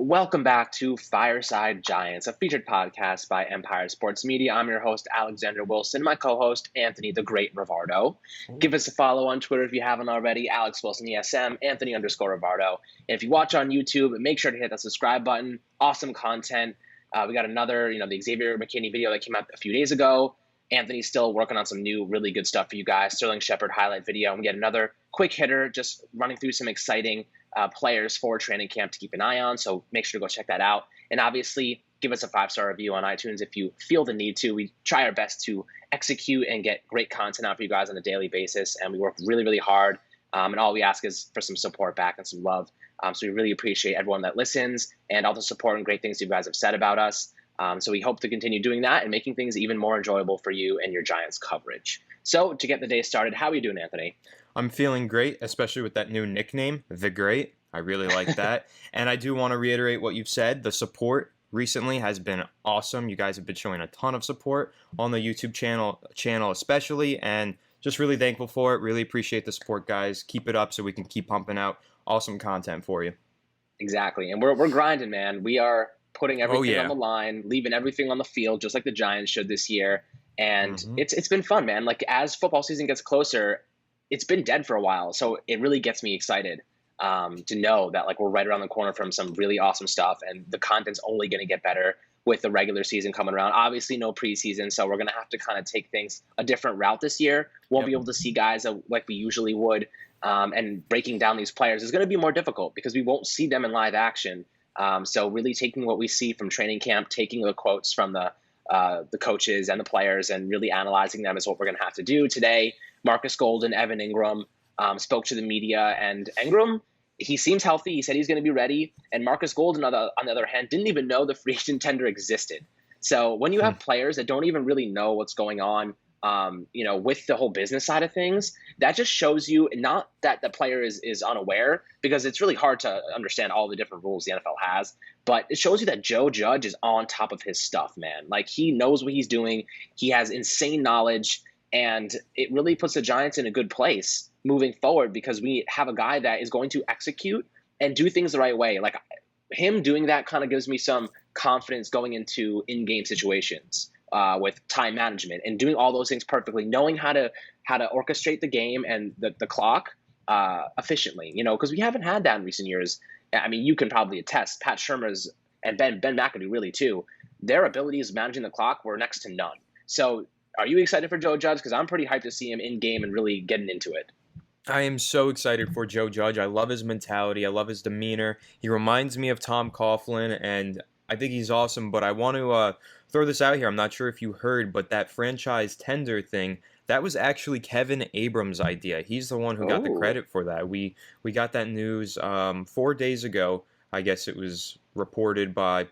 Welcome back to Fireside Giants, a featured podcast by Empire Sports Media. I'm your host, Alexander Wilson, my co-host, Anthony the Great Rivardo. Give us a follow on Twitter if you haven't already, Alex Wilson ESM, Anthony_Rivardo. And if you watch on YouTube, make sure to hit that subscribe button. Awesome content. We got another, the Xavier McKinney video that came out a few days ago. Anthony's still working on some new, really good stuff for you guys. Sterling Shepard highlight video. And we get another quick hitter, just running through some exciting players for training camp to keep an eye on. So make sure to go check that out. And obviously, give us a 5-star review on iTunes if you feel the need to. We try our best to execute and get great content out for you guys on a daily basis. And we work really, really hard. And all we ask is for some support back and some love. So we really appreciate everyone that listens and all the support and great things you guys have said about us. So we hope to continue doing that and making things even more enjoyable for you and your Giants coverage. So to get the day started, how are you doing, Anthony? I'm feeling great, especially with that new nickname, The Great. I really like that. And I do want to reiterate what you've said. The support recently has been awesome. You guys have been showing a ton of support on the YouTube channel especially, and just really thankful for it. Really appreciate the support, guys. Keep it up so we can keep pumping out awesome content for you. Exactly. And we're grinding, man. We are putting everything on the line, leaving everything on the field, just like the Giants should this year. And it's been fun, man. Like, as football season gets closer, it's been dead for a while. So it really gets me excited to know that, like, we're right around the corner from some really awesome stuff. And the content's only going to get better with the regular season coming around. Obviously, no preseason. So we're going to have to kind of take things a different route this year. Won't be able to see guys like we usually would. And breaking down these players is going to be more difficult because we won't see them in live action. So really taking what we see from training camp, taking the quotes from the coaches and the players and really analyzing them is what we're going to have to do today. Marcus Golden, Evan Ingram spoke to the media, and Engram, he seems healthy. He said he's going to be ready. And Marcus Golden, on the other hand, didn't even know the free agent tender existed. So when you have players that don't even really know what's going on, with the whole business side of things, that just shows you not that the player is unaware, because it's really hard to understand all the different rules the NFL has, but it shows you that Joe Judge is on top of his stuff, man. Like, he knows what he's doing. He has insane knowledge, and it really puts the Giants in a good place moving forward because we have a guy that is going to execute and do things the right way. Like, him doing that kind of gives me some confidence going into in-game situations. With time management and doing all those things perfectly, knowing how to orchestrate the game and the clock efficiently, because we haven't had that in recent years. I mean, you can probably attest, Pat Shurmur's and Ben McAdoo really too, their abilities managing the clock were next to none. So are you excited for Joe Judge? Because I'm pretty hyped to see him in game and really getting into it. I am so excited for Joe Judge. I love his mentality. I love his demeanor. He reminds me of Tom Coughlin, and I think he's awesome, but I want to throw this out here. I'm not sure if you heard, but that franchise tender thing, that was actually Kevin Abrams' idea. He's the one who got the credit for that. We got that news 4 days ago. I guess it was reported by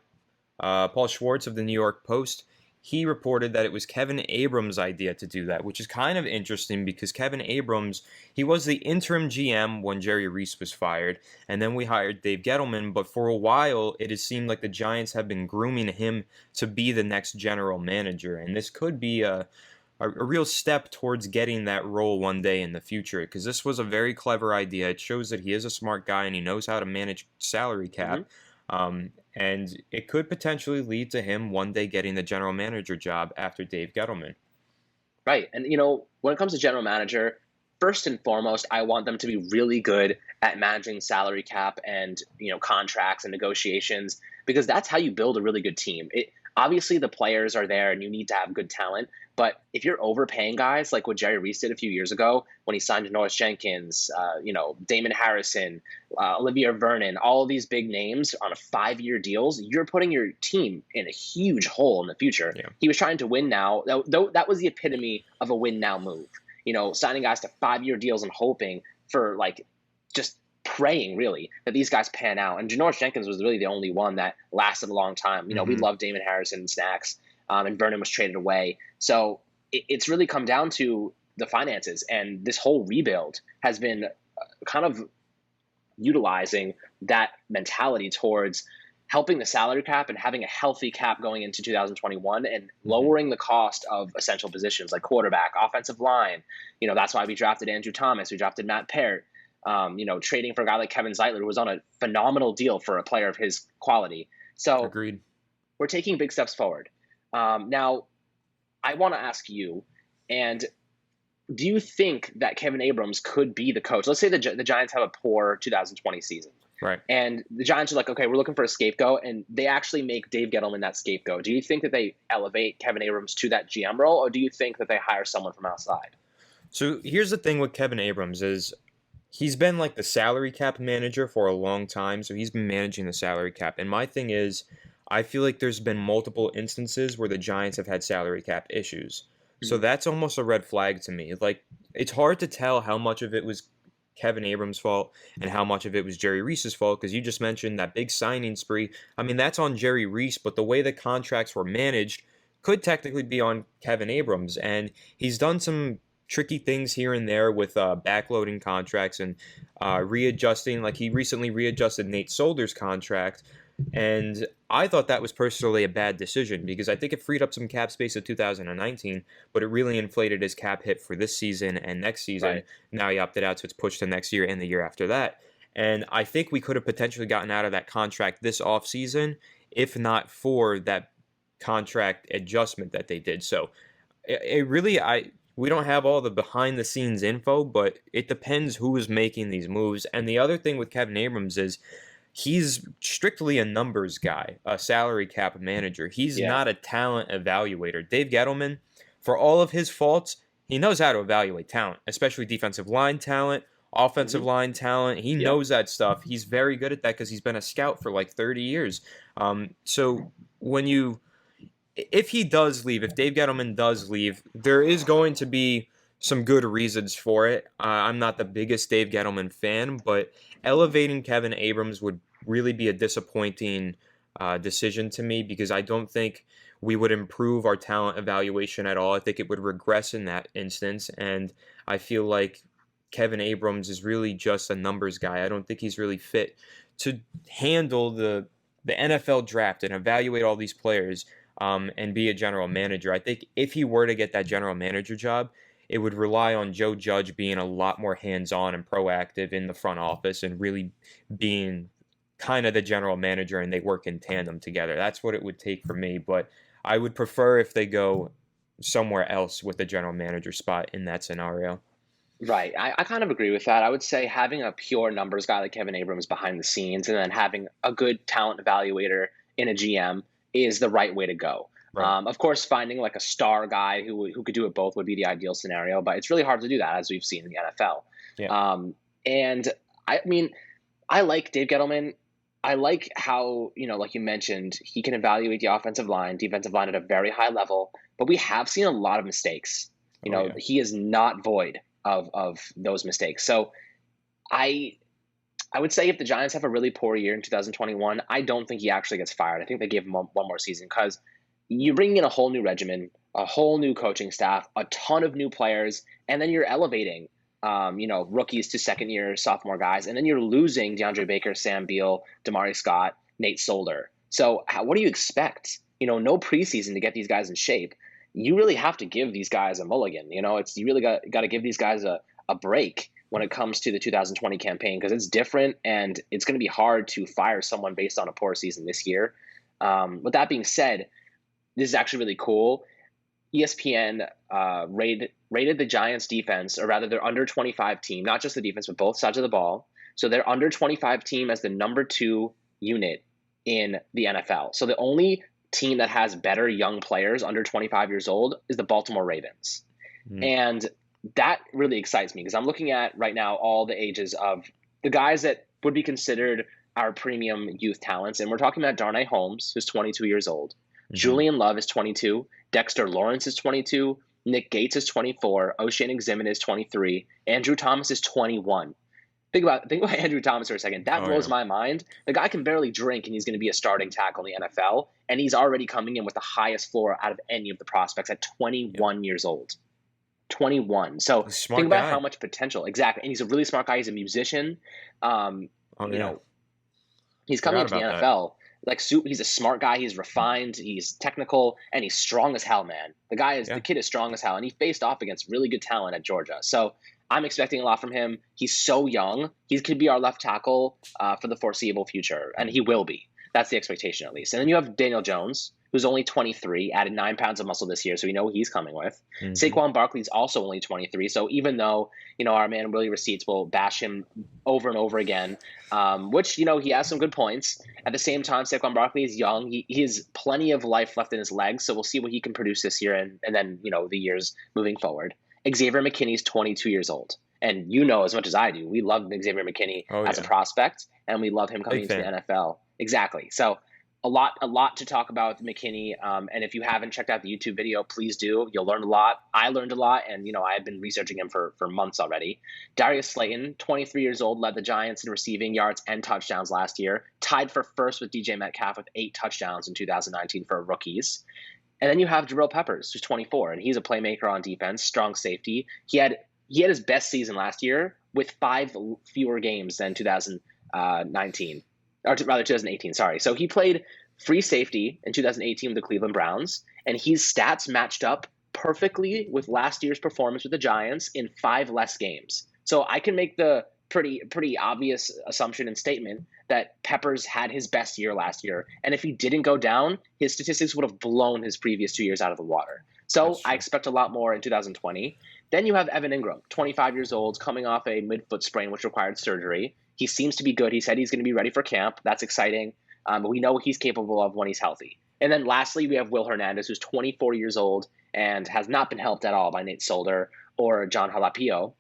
Paul Schwartz of the New York Post. He reported that it was Kevin Abrams' idea to do that, which is kind of interesting because Kevin Abrams, he was the interim GM when Jerry Reese was fired, and then we hired Dave Gettleman, but for a while it has seemed like the Giants have been grooming him to be the next general manager, and this could be a real step towards getting that role one day in the future, because this was a very clever idea. It shows that he is a smart guy and he knows how to manage salary cap. And it could potentially lead to him one day getting the general manager job after Dave Gettleman. Right. And, when it comes to general manager, first and foremost, I want them to be really good at managing salary cap and, contracts and negotiations, because that's how you build a really good team. Obviously, the players are there and you need to have good talent. But if you're overpaying guys like what Jerry Reese did a few years ago when he signed Norris Jenkins, Damon Harrison, Olivia Vernon, all of these big names on 5-year deals, you're putting your team in a huge hole in the future. Yeah. He was trying to win now. That was the epitome of a win now move. Signing guys to 5-year deals and hoping for, just praying really that these guys pan out. And Janoris Jenkins was really the only one that lasted a long time. We love Damon Harrison and snacks. And Vernon was traded away. So it's really come down to the finances. And this whole rebuild has been kind of utilizing that mentality towards helping the salary cap and having a healthy cap going into 2021 and lowering the cost of essential positions like quarterback, offensive line. That's why we drafted Andrew Thomas. We drafted Matt Peart. Trading for a guy like Kevin Zeitler, who was on a phenomenal deal for a player of his quality. So agreed. We're taking big steps forward. Now, I want to ask you, and do you think that Kevin Abrams could be the coach? Let's say the Giants have a poor 2020 season. Right. And the Giants are like, okay, we're looking for a scapegoat, and they actually make Dave Gettleman that scapegoat. Do you think that they elevate Kevin Abrams to that GM role, or do you think that they hire someone from outside? So here's the thing with Kevin Abrams is he's been like the salary cap manager for a long time, so he's been managing the salary cap. And my thing is, I feel like there's been multiple instances where the Giants have had salary cap issues. So that's almost a red flag to me. Like, it's hard to tell how much of it was Kevin Abrams' fault and how much of it was Jerry Reese's fault, because you just mentioned that big signing spree. I mean, that's on Jerry Reese, but the way the contracts were managed could technically be on Kevin Abrams. And he's done some tricky things here and there with backloading contracts and readjusting. Like, he recently readjusted Nate Solder's contract, and I thought that was personally a bad decision because I think it freed up some cap space in 2019, but it really inflated his cap hit for this season and next season. Right. Now he opted out, so it's pushed to next year and the year after that. And I think we could have potentially gotten out of that contract this offseason if not for that contract adjustment that they did. So we don't have all the behind-the-scenes info, but it depends who is making these moves. And the other thing with Kevin Abrams is he's strictly a numbers guy, a salary cap manager. He's not a talent evaluator. Dave Gettleman, for all of his faults, he knows how to evaluate talent, especially defensive line talent, offensive line talent. He knows that stuff. He's very good at that because he's been a scout for like 30 years. So if he does leave, if Dave Gettleman does leave, there is going to be some good reasons for it. I'm not the biggest Dave Gettleman fan, but elevating Kevin Abrams would really be a disappointing decision to me because I don't think we would improve our talent evaluation at all. I think it would regress in that instance, and I feel like Kevin Abrams is really just a numbers guy. I don't think he's really fit to handle the NFL draft and evaluate all these players and be a general manager. I think if he were to get that general manager job, it would rely on Joe Judge being a lot more hands-on and proactive in the front office and really being kind of the general manager, and they work in tandem together. That's what it would take for me, but I would prefer if they go somewhere else with the general manager spot in that scenario. Right. I kind of agree with that. I would say having a pure numbers guy like Kevin Abrams behind the scenes and then having a good talent evaluator in a GM is the right way to go. Right. Of course, finding like a star guy who could do it both would be the ideal scenario, but it's really hard to do that as we've seen in the NFL. Yeah. And I mean, I like Dave Gettleman. I like how, like you mentioned, he can evaluate the offensive line, defensive line at a very high level, but we have seen a lot of mistakes. He is not void of those mistakes. So I would say if the Giants have a really poor year in 2021, I don't think he actually gets fired. I think they give him one more season because you bring in a whole new regimen, a whole new coaching staff, a ton of new players, and then you're elevating, rookies to second-year sophomore guys, and then you're losing DeAndre Baker, Sam Beal, Damari Scott, Nate Solder. So what do you expect? No preseason to get these guys in shape. You really have to give these guys a mulligan. You really got to give these guys a break when it comes to the 2020 campaign because it's different and it's going to be hard to fire someone based on a poor season this year. With that being said, this is actually really cool. ESPN rated the Giants defense, or rather their under 25 team, not just the defense, but both sides of the ball. So their under 25 team as the number 2 unit in the NFL. So the only team that has better young players under 25 years old is the Baltimore Ravens. And that really excites me because I'm looking at right now all the ages of the guys that would be considered our premium youth talents. And we're talking about Darnay Holmes, who's 22 years old. Julian Love is 22. Dexter Lawrence is 22. Nick Gates is 24. O'Shane Eximit is 23. Andrew Thomas is 21. Think about Andrew Thomas for a second. That blows my mind. The guy can barely drink, and he's going to be a starting tackle in the NFL. And he's already coming in with the highest floor out of any of the prospects at 21 years old. 21. So think about how much potential. Exactly. And he's a really smart guy. He's a musician. He's coming into the NFL. He's a smart guy. He's refined. He's technical, and he's strong as hell, man. The kid is strong as hell, and he faced off against really good talent at Georgia. So I'm expecting a lot from him. He's so young. He could be our left tackle for the foreseeable future, and he will be. That's the expectation, at least. And then you have Daniel Jones, who's only 23, added 9 pounds of muscle this year, so we know what he's coming with. Saquon Barkley's also only 23, so even though, our man Willie Receipts will bash him over and over again, which, he has some good points. At the same time, Saquon Barkley is young. He has plenty of life left in his legs, so we'll see what he can produce this year and then, the years moving forward. Xavier McKinney's 22 years old. And as much as I do, we love Xavier McKinney as a prospect, and we love him coming into the NFL. Exactly. So a lot to talk about with McKinney. And if you haven't checked out the YouTube video, please do. You'll learn a lot. I learned a lot, and I've been researching him for months already. Darius Slayton, 23 years old, led the Giants in receiving yards and touchdowns last year, tied for first with DJ Metcalf with 8 touchdowns in 2019 for rookies. And then you have Jabril Peppers, who's 24, and he's a playmaker on defense, strong safety. He had his best season last year with 5 fewer games than 2019. Or rather 2018, sorry. So he played free safety in 2018 with the Cleveland Browns, and his stats matched up perfectly with last year's performance with the Giants in 5 less games. So I can make the pretty obvious assumption and statement that Peppers had his best year last year, and if he didn't go down, his statistics would have blown his previous 2 years out of the water. So I expect a lot more in 2020. Then you have Evan Ingram, 25 years old, coming off a midfoot sprain, which required surgery. He seems to be good. He said he's going to be ready for camp. That's exciting. But we know what he's capable of when he's healthy. And then lastly, we have Will Hernandez, who's 24 years old and has not been helped at all by Nate Solder or John Jalapio.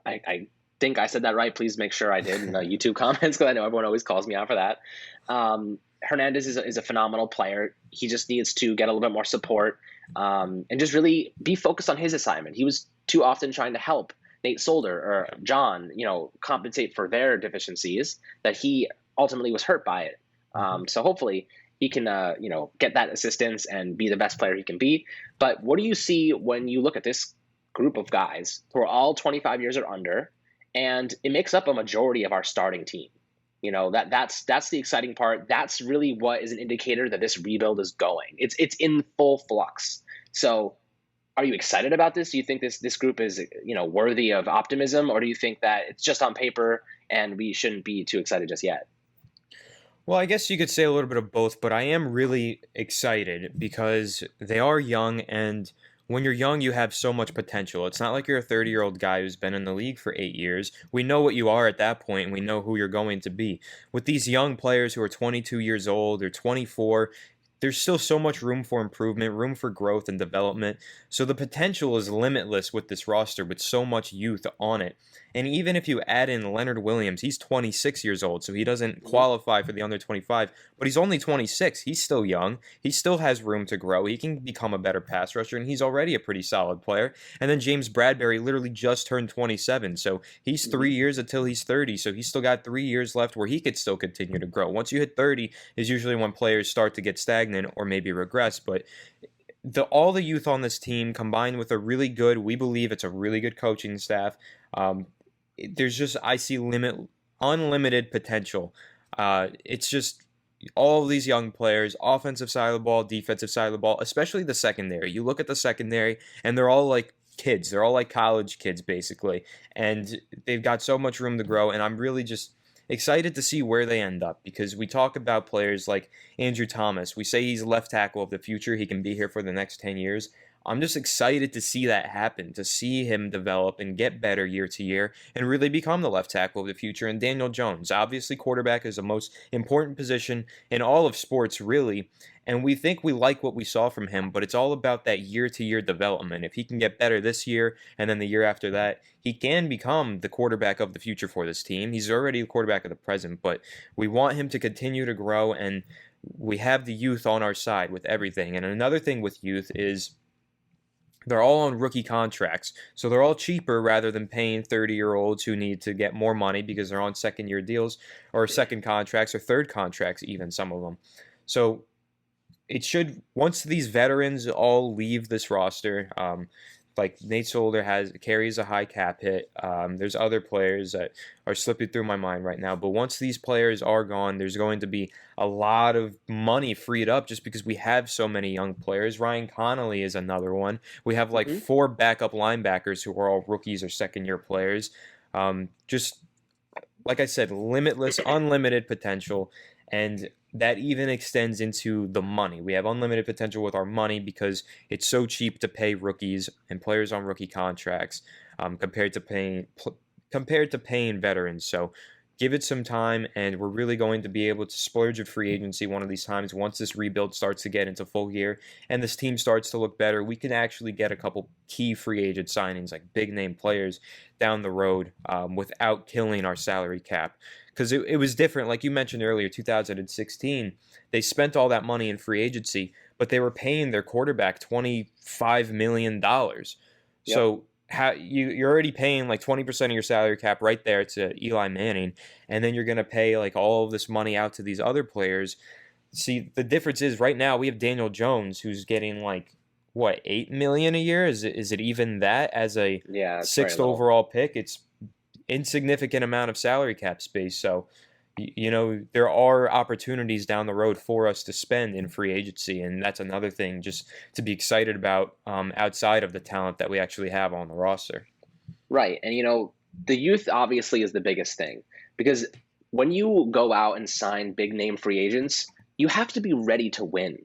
I think I said that right. Please make sure I did in the YouTube comments, because I know everyone always calls me out for that. Hernandez is a phenomenal player. He just needs to get a little bit more support and just really be focused on his assignment. He was too often trying to help Nate Solder or John, compensate for their deficiencies, that he ultimately was hurt by it. So hopefully he can, get that assistance and be the best player he can be. But what do you see when you look at this group of guys who are all 25 years or under, and it makes up a majority of our starting team? That's the exciting part. That's really what is an indicator that this rebuild is going. It's in full flux. So are you excited about this? Do you think this group is, worthy of optimism, or do you think that it's just on paper and we shouldn't be too excited just yet? Well, I guess you could say a little bit of both, but I am really excited because they are young, and when you're young, you have so much potential. It's not like you're a 30-year-old guy who's been in the league for 8 years. We know what you are at that point, and we know who you're going to be. With these young players who are 22 years old or 24, there's still so much room for improvement, room for growth and development. So the potential is limitless with this roster with so much youth on it. And even if you add in Leonard Williams, he's 26 years old, so he doesn't qualify for the under 25, but he's only 26. He's still young. He still has room to grow. He can become a better pass rusher, and he's already a pretty solid player. And then James Bradbury literally just turned 27, so he's 3 years until he's 30, so he's still got 3 years left where he could still continue to grow. Once you hit 30 is usually when players start to get stagnant or maybe regress, but all the youth on this team combined with we believe it's a really good coaching staff. I see unlimited potential. It's just all of these young players, offensive side of the ball, defensive side of the ball, especially the secondary. You look at the secondary, and they're all like kids. They're all like college kids, basically. And they've got so much room to grow, and I'm really just excited to see where they end up, because we talk about players like Andrew Thomas. We say he's left tackle of the future. He can be here for the next 10 years. I'm just excited to see that happen, to see him develop and get better year to year and really become the left tackle of the future. And Daniel Jones, obviously quarterback is the most important position in all of sports, really. And we think we like what we saw from him, but it's all about that year-to-year development. If he can get better this year and then the year after that, he can become the quarterback of the future for this team. He's already the quarterback of the present, but we want him to continue to grow, and we have the youth on our side with everything. And another thing with youth is they're all on rookie contracts, so they're all cheaper rather than paying 30-year-olds who need to get more money because they're on second-year deals or second contracts or third contracts, even some of them. So once these veterans all leave this roster, Like Nate Solder carries a high cap hit. There's other players that are slipping through my mind right now. But once these players are gone, there's going to be a lot of money freed up just because we have so many young players. Ryan Connolly is another one. We have like 4 backup linebackers who are all rookies or second-year players. Just like I said, limitless, unlimited potential, and that even extends into the money. We have unlimited potential with our money because it's so cheap to pay rookies and players on rookie contracts compared to paying veterans. So give it some time, and we're really going to be able to splurge at free agency one of these times. Once this rebuild starts to get into full gear and this team starts to look better, we can actually get a couple key free agent signings, like big name players down the road without killing our salary cap. Because it was different, like you mentioned earlier, 2016, they spent all that money in free agency, but they were paying their quarterback $25 million. Yep. So you're already paying like 20% of your salary cap right there to Eli Manning, and then you're going to pay like all of this money out to these other players. See, the difference is right now we have Daniel Jones, who's getting like, what, $8 million a year? Is it even that as a 6th overall pick? It's insignificant amount of salary cap space. So, there are opportunities down the road for us to spend in free agency, and that's another thing just to be excited about outside of the talent that we actually have on the roster. Right, and the youth obviously is the biggest thing, because when you go out and sign big name free agents, you have to be ready to win.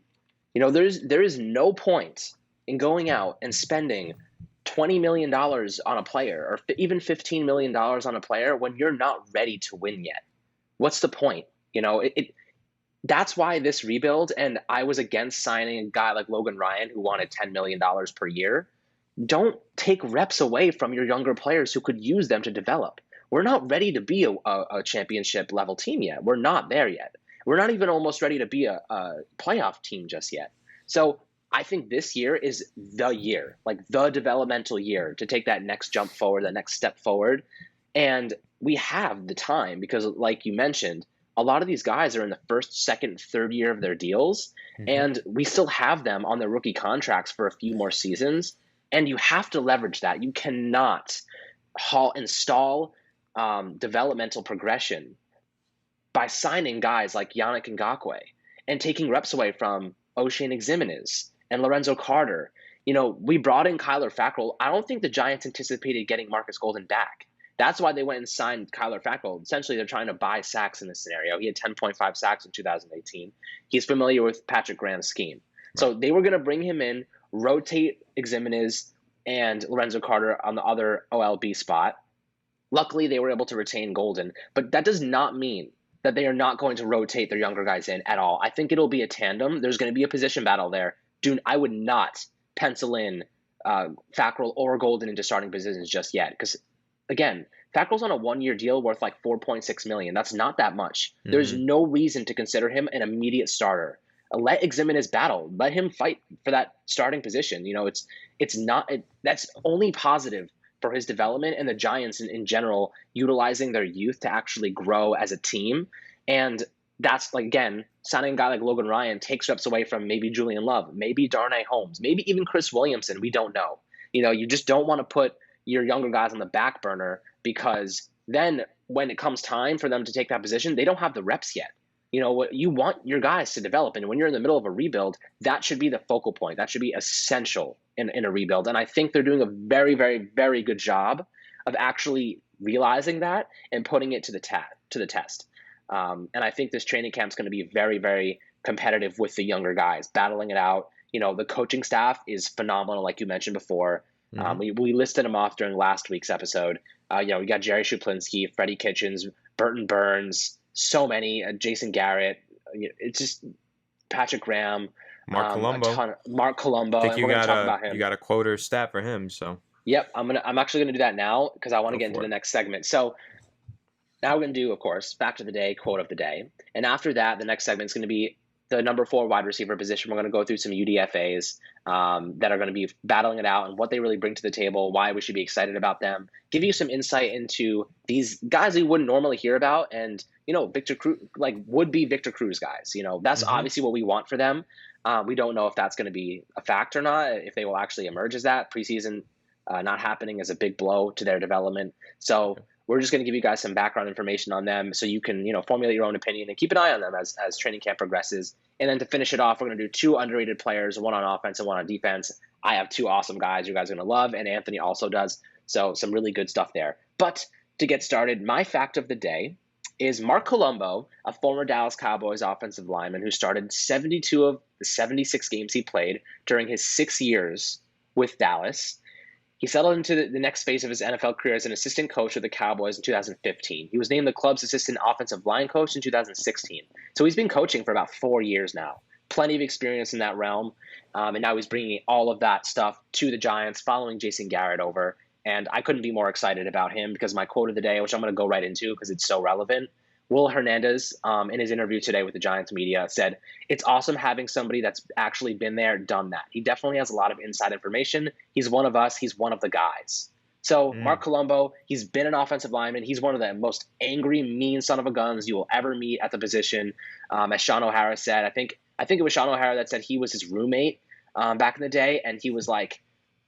There is no point in going out and spending $20 million on a player or even $15 million on a player when you're not ready to win yet. What's the point? That's why this rebuild, and I was against signing a guy like Logan Ryan who wanted $10 million per year. Don't take reps away from your younger players who could use them to develop. We're not ready to be a championship level team yet. We're not there yet. We're not even almost ready to be a playoff team just yet. So I think this year is the year, like the developmental year to take that next jump forward, that next step forward. And we have the time because, like you mentioned, a lot of these guys are in the first, second, third year of their deals, and we still have them on their rookie contracts for a few more seasons. And you have to leverage that. You cannot install developmental progression by signing guys like Yannick Ngakoue and taking reps away from O'Shane Ximines and Lorenzo Carter. We brought in Kyler Fackrell. I don't think the Giants anticipated getting Marcus Golden back. That's why they went and signed Kyler Fackrell. Essentially, they're trying to buy sacks in this scenario. He had 10.5 sacks in 2018. He's familiar with Patrick Graham's scheme. Right. So they were going to bring him in, rotate Ximines and Lorenzo Carter on the other OLB spot. Luckily, they were able to retain Golden, but that does not mean that they are not going to rotate their younger guys in at all. I think it'll be a tandem. There's going to be a position battle there. Dude, I would not pencil in Fackrell or Golden into starting positions just yet, because again, Fackrell's on a 1-year deal worth like $4.6 million. That's not that much. There's no reason to consider him an immediate starter. Let Ximines battle. Let him fight for that starting position. That's only positive for his development and the Giants in general utilizing their youth to actually grow as a team. And that's, like, again, signing a guy like Logan Ryan takes reps away from maybe Julian Love, maybe Darnay Holmes, maybe even Chris Williamson. We don't know. You just don't want to put your younger guys on the back burner, because then when it comes time for them to take that position, they don't have the reps yet. You want your guys to develop, and when you're in the middle of a rebuild, that should be the focal point. That should be essential in a rebuild. And I think they're doing a very, very, very good job of actually realizing that and putting it to the test. And I think this training camp is going to be very, very competitive with the younger guys, battling it out. The coaching staff is phenomenal, like you mentioned before. We listed them off during last week's episode. We got Jerry Shuplinski, Freddie Kitchens, Burton Burns, so many, Jason Garrett. It's just Patrick Graham, Mark Colombo. Mark Colombo. I think we're going to talk about him. You got a quote or stat for him. So yep, I'm actually going to do that now because I want to get into the next segment. So now we're going to do, of course, fact of the day, quote of the day, and after that, the next segment is going to be the number 4 wide receiver position. We're going to go through some UDFAs that are going to be battling it out and what they really bring to the table, why we should be excited about them, give you some insight into these guys you wouldn't normally hear about, and Victor Cruz, like would-be Victor Cruz guys. That's obviously what we want for them. We don't know if that's going to be a fact or not, if they will actually emerge as that. Preseason not happening is a big blow to their development. So we're just going to give you guys some background information on them so you can, formulate your own opinion and keep an eye on them as training camp progresses. And then to finish it off, we're going to do 2 underrated players, one on offense and one on defense. I have 2 awesome guys you guys are going to love, and Anthony also does. So some really good stuff there. But to get started, my fact of the day is Mark Colombo, a former Dallas Cowboys offensive lineman who started 72 of the 76 games he played during his 6 years with Dallas. He settled into the next phase of his NFL career as an assistant coach with the Cowboys in 2015. He was named the club's assistant offensive line coach in 2016. So he's been coaching for about 4 years now. Plenty of experience in that realm. And now he's bringing all of that stuff to the Giants, following Jason Garrett over. And I couldn't be more excited about him because my quote of the day, which I'm going to go right into because it's so relevant, Will Hernandez, in his interview today with the Giants media, said, "It's awesome having somebody that's actually been there, done that. He definitely has a lot of inside information. He's one of us. He's one of the guys." So Mark Colombo, he's been an offensive lineman. He's one of the most angry, mean son of a guns you will ever meet at the position. As Sean O'Hara said, I think it was Sean O'Hara that said he was his roommate back in the day, and he was like,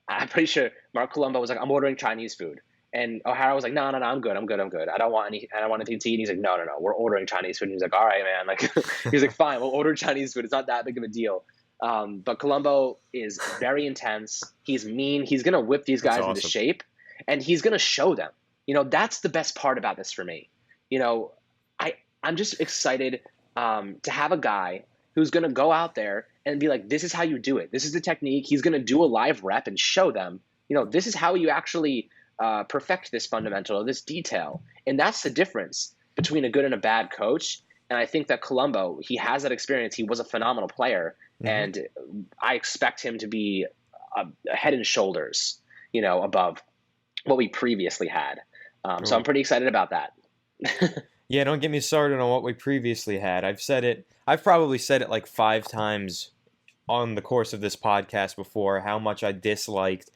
I'm pretty sure Mark Colombo was like, "I'm ordering Chinese food." And O'Hara was like, no, I'm good. I don't want anything to eat. And he's like, no, we're ordering Chinese food. And he's like, all right, man. Like, he's like, fine, we'll order Chinese food. It's not that big of a deal. But Colombo is very intense. He's mean. He's going to whip these guys into shape, and he's going to show them. That's the best part about this for me. I'm just excited to have a guy who's going to go out there and be like, this is how you do it. This is the technique. He's going to do a live rep and show them, this is how you actually perfect this fundamental, this detail. And that's the difference between a good and a bad coach. And I think that Colombo, he has that experience. He was a phenomenal player. And I expect him to be a head and shoulders, above what we previously had. So I'm pretty excited about that. Yeah, don't get me started on what we previously had. I've probably said it like 5 times on the course of this podcast before, how much I disliked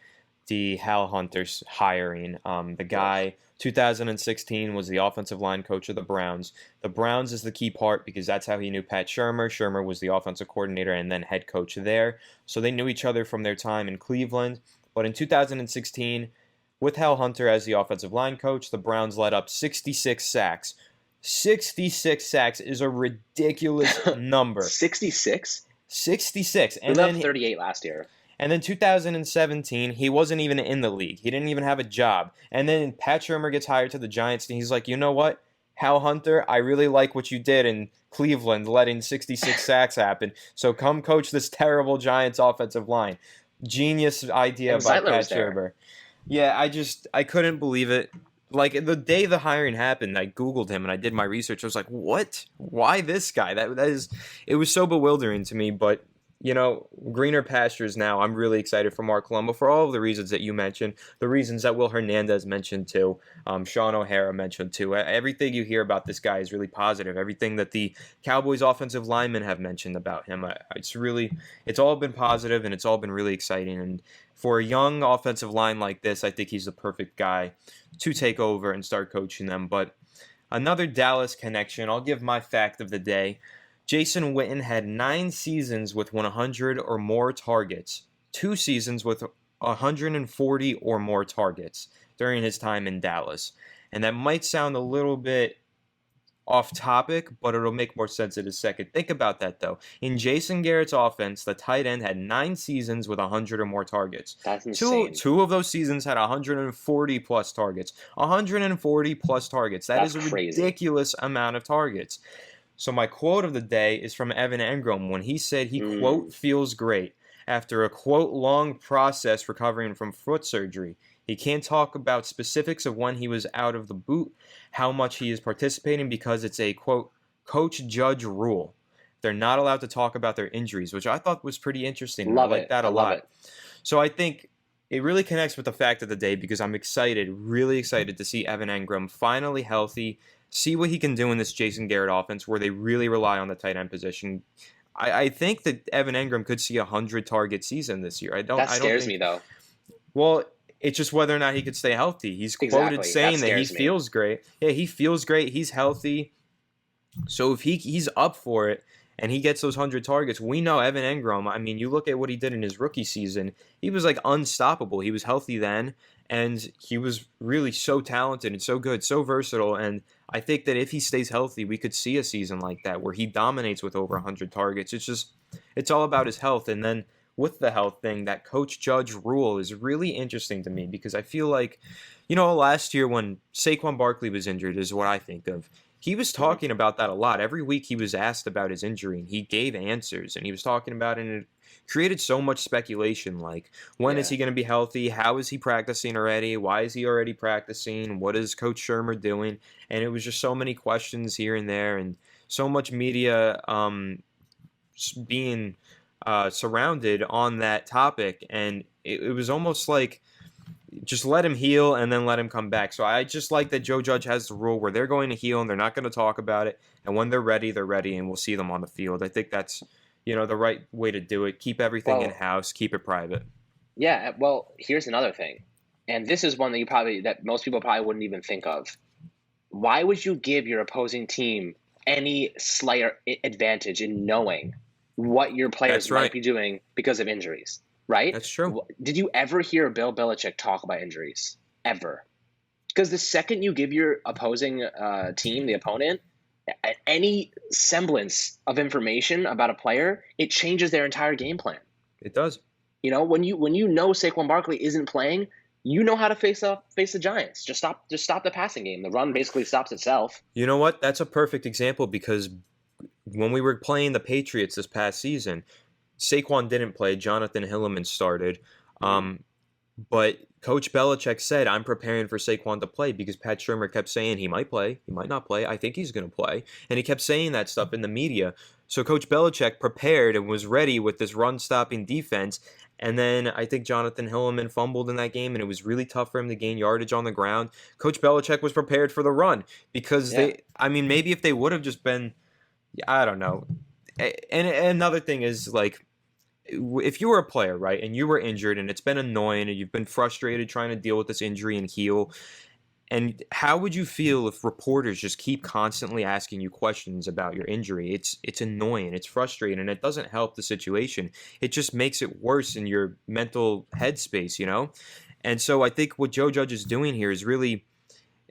the Hal Hunter's hiring. The guy, 2016, was the offensive line coach of the Browns. The Browns is the key part because that's how he knew Pat Shurmur. Shurmur was the offensive coordinator and then head coach there. So they knew each other from their time in Cleveland. But in 2016, with Hal Hunter as the offensive line coach, the Browns let up 66 sacks. 66 sacks is a ridiculous number. 66? 66. And then 38 last year. And then 2017, he wasn't even in the league. He didn't even have a job. And then Pat Shurmur gets hired to the Giants, and he's like, you know what, Hal Hunter, I really like what you did in Cleveland, letting 66 sacks happen. So come coach this terrible Giants offensive line. Genius idea by Pat Shurmur. Yeah, I couldn't believe it. Like, the day the hiring happened, I Googled him and I did my research. I was like, what? Why this guy? It was so bewildering to me, but greener pastures now. I'm really excited for Mark Colombo for all of the reasons that you mentioned, the reasons that Will Hernandez mentioned too, Sean O'Hara mentioned too. Everything you hear about this guy is really positive. Everything that the Cowboys offensive linemen have mentioned about him, it's all been positive and it's all been really exciting. And for a young offensive line like this, I think he's the perfect guy to take over and start coaching them. But another Dallas connection, I'll give my fact of the day. Jason Witten had 9 seasons with 100 or more targets, 2 seasons with 140 or more targets during his time in Dallas. And that might sound a little bit off topic, but it'll make more sense in a second. Think about that, though. In Jason Garrett's offense, the tight end had 9 seasons with 100 or more targets. That's insane. Two of those seasons had 140 plus targets. 140 plus targets. That's a crazy. Ridiculous amount of targets. So my quote of the day is from Evan Engram when he said he, quote, feels great after a, quote, long process recovering from foot surgery. He can't talk about specifics of when he was out of the boot, how much he is participating because it's a, quote, coach-judge rule. They're not allowed to talk about their injuries, which I thought was pretty interesting. Love I like it. that a I lot. love it. So I think it really connects with the fact of the day because I'm really excited to see Evan Engram finally healthy, see what he can do in this Jason Garrett offense where they really rely on the tight end position. I think that Evan Engram could see a 100-target season this year. That scares me, though. Well, it's just whether or not he could stay healthy. He's quoted saying that he feels great. Yeah, he feels great. He's healthy. So if he's up for it, and he gets those 100 targets. We know Evan Engram, I mean, you look at what he did in his rookie season, he was like unstoppable. He was healthy then, and he was really so talented and so good, so versatile. And I think that if he stays healthy, we could see a season like that where he dominates with over 100 targets. It's all about his health. And then with the health thing, that Coach Judge rule is really interesting to me because I feel like, last year when Saquon Barkley was injured is what I think of. He was talking about that a lot. Every week he was asked about his injury, and he gave answers, and he was talking about it, and it created so much speculation, like, when is he going to be healthy? How is he practicing already? Why is he already practicing? What is Coach Shermer doing? And it was just so many questions here and there, and so much media being surrounded on that topic, and it was almost like, just let him heal and then let him come back. So I just like that Joe Judge has the rule where they're going to heal and they're not going to talk about it. And when they're ready, and we'll see them on the field. I think that's, the right way to do it. Keep everything in-house. Keep it private. Yeah, well, here's another thing. And this is one that most people probably wouldn't even think of. Why would you give your opposing team any slight advantage in knowing what your players might be doing because of injuries? Right? That's true. Did you ever hear Bill Belichick talk about injuries? Ever? Because the second you give your opposing team, the opponent, any semblance of information about a player, it changes their entire game plan. It does. When you know Saquon Barkley isn't playing, you know how to face the Giants. Just stop the passing game. The run basically stops itself. You know what? That's a perfect example because when we were playing the Patriots this past season, Saquon didn't play. Jonathan Hilliman started. But Coach Belichick said, I'm preparing for Saquon to play because Pat Shurmur kept saying he might play, he might not play, I think he's going to play. And he kept saying that stuff in the media. So Coach Belichick prepared and was ready with this run-stopping defense. And then I think Jonathan Hilliman fumbled in that game, and it was really tough for him to gain yardage on the ground. Coach Belichick was prepared for the run because maybe if they would have just been, I don't know. And another thing is, like, if you were a player, right, and you were injured and it's been annoying and you've been frustrated trying to deal with this injury and heal, and how would you feel if reporters just keep constantly asking you questions about your injury? It's annoying, it's frustrating, and it doesn't help the situation. It just makes it worse in your mental headspace, And so I think what Joe Judge is doing here is really,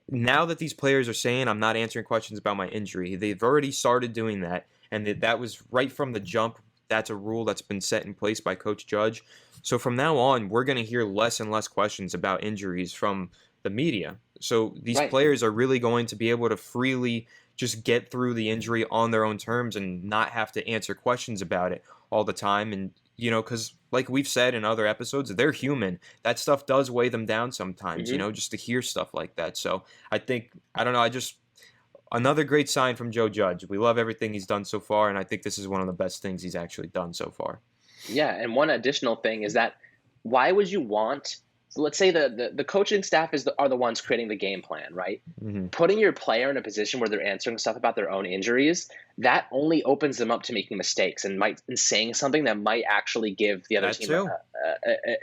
now that these players are saying, I'm not answering questions about my injury, they've already started doing that, and that was right from the jump. That's a rule that's been set in place by Coach Judge. So from now on, we're going to hear less and less questions about injuries from the media. So these players are really going to be able to freely just get through the injury on their own terms and not have to answer questions about it all the time. And, because like we've said in other episodes, they're human. That stuff does weigh them down sometimes, just to hear stuff like that. So I think, another great sign from Joe Judge. We love everything he's done so far, and I think this is one of the best things he's actually done so far. Yeah, and one additional thing is that why would you want – so let's say the coaching staff are the ones creating the game plan, right? Mm-hmm. Putting your player in a position where they're answering stuff about their own injuries, that only opens them up to making mistakes and saying something that might actually give the other team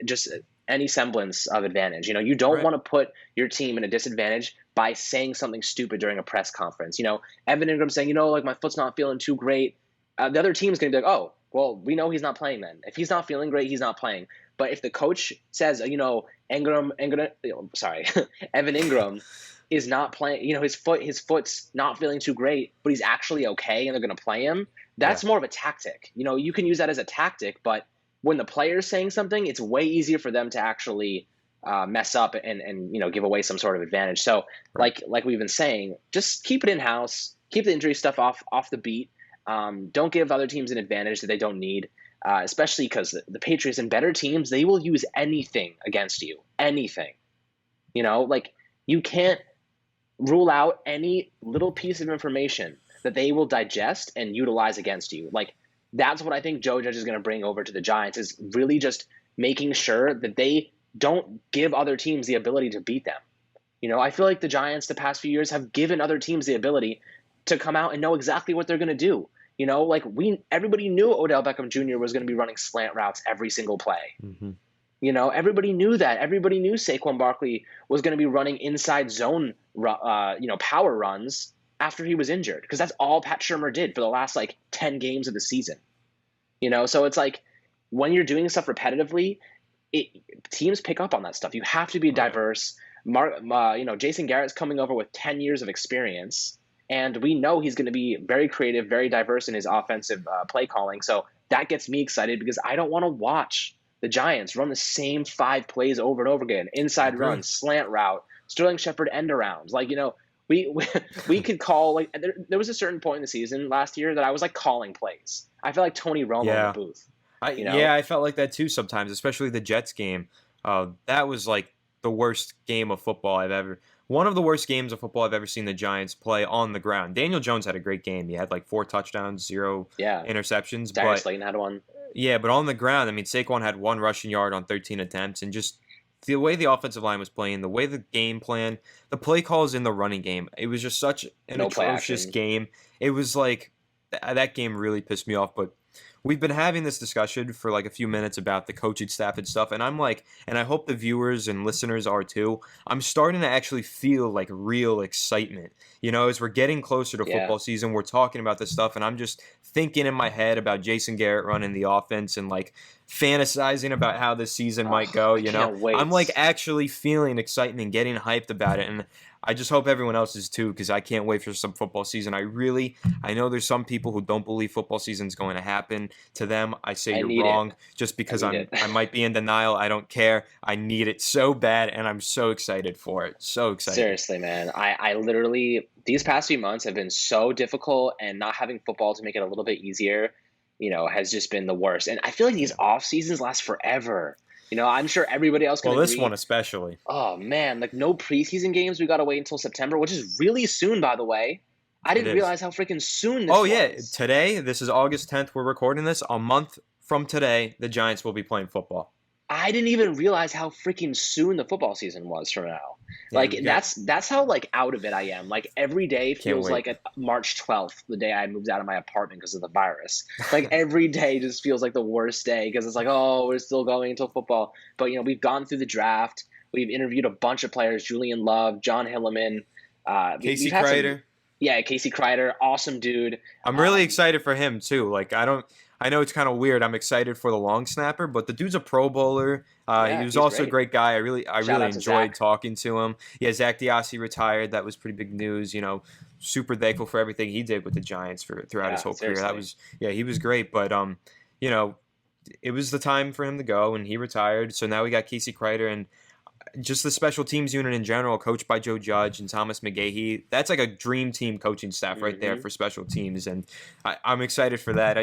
just any semblance of advantage. You don't want to put your team in a disadvantage by saying something stupid during a press conference. Evan Ingram saying, my foot's not feeling too great. The other team's going to be like, oh, well, we know he's not playing then. If he's not feeling great, he's not playing. But if the coach says, Evan Ingram is not playing, his foot's not feeling too great, but he's actually okay and they're going to play him, that's more of a tactic. You can use that as a tactic, but when the player's saying something, it's way easier for them to actually mess up and give away some sort of advantage. So like we've been saying, just keep it in-house, keep the injury stuff off the beat. Don't give other teams an advantage that they don't need, especially because the Patriots and better teams, they will use anything against you. Anything. You can't rule out any little piece of information that they will digest and utilize against you. That's what I think Joe Judge is going to bring over to the Giants, is really just making sure that they don't give other teams the ability to beat them. I feel like the Giants the past few years have given other teams the ability to come out and know exactly what they're going to do. Everybody knew Odell Beckham Jr. was going to be running slant routes every single play. Mm-hmm. Everybody knew that. Everybody knew Saquon Barkley was going to be running inside zone, power runs after he was injured, because that's all Pat Shurmur did for the last like 10 games of the season. So it's like when you're doing stuff repetitively, teams pick up on that stuff. You have to be diverse. Jason Garrett's coming over with 10 years of experience, and we know he's going to be very creative, very diverse in his offensive play calling. So that gets me excited because I don't want to watch the Giants run the same 5 plays over and over again. Inside run, slant route, Sterling Shepard end arounds. We could call, like, there was a certain point in the season last year that I was like calling plays. I felt like Tony Romo in the booth. I felt like that too sometimes, especially the Jets game. That was like the worst game of football one of the worst games of football I've ever seen the Giants play on the ground. Daniel Jones had a great game. He had like 4 touchdowns, 0 interceptions. Darius Slayton had one. Yeah, but on the ground, I mean, Saquon had 1 rushing yard on 13 attempts, and just the way the offensive line was playing, the way the game plan, the play calls in the running game, it was just such an atrocious game. It was like that game really pissed me off, but we've been having this discussion for like a few minutes about the coaching staff and stuff, and I'm like, and I hope the viewers and listeners are too, I'm starting to actually feel like real excitement. As we're getting closer to football season, we're talking about this stuff, and I'm just thinking in my head about Jason Garrett running the offense and like fantasizing about how this season might go. I'm like actually feeling excitement and getting hyped about it, and I just hope everyone else is too, because I can't wait for some football season. I know there's some people who don't believe football season's going to happen. To them, I say you're wrong, just because I might be in denial. I don't care. I need it so bad, and I'm so excited for it. So excited. Seriously, man. I literally, these past few months have been so difficult, and not having football to make it a little bit easier, has just been the worst. And I feel like these off seasons last forever. I'm sure everybody else can agree. This one especially. Oh, man. Like, no preseason games. We got to wait until September, which is really soon, by the way. I didn't realize how freaking soon this was. Oh, yeah. Today, this is August 10th. We're recording this. A month from today, the Giants will be playing football. I didn't even realize how freaking soon the football season was from now. That's how like out of it I am. Like every day feels like a March 12th, the day I moved out of my apartment because of the virus. Like every day just feels like the worst day because it's like, oh, we're still going until football. But we've gone through the draft. We've interviewed a bunch of players: Julian Love, John Hilleman, Casey Kreider. Casey Kreider, awesome dude. I'm really excited for him too. Like I know it's kind of weird. I'm excited for the long snapper, but the dude's a Pro Bowler. He was also great. A great guy. I really enjoyed talking to him. Yeah, Zach Diassi retired. That was pretty big news. Super thankful for everything he did with the Giants throughout his whole career. That was he was great. But it was the time for him to go, and he retired. So now we got Casey Kreider and just the special teams unit in general, coached by Joe Judge and Thomas McGahee. That's like a dream team coaching staff right there for special teams, and I'm excited for that.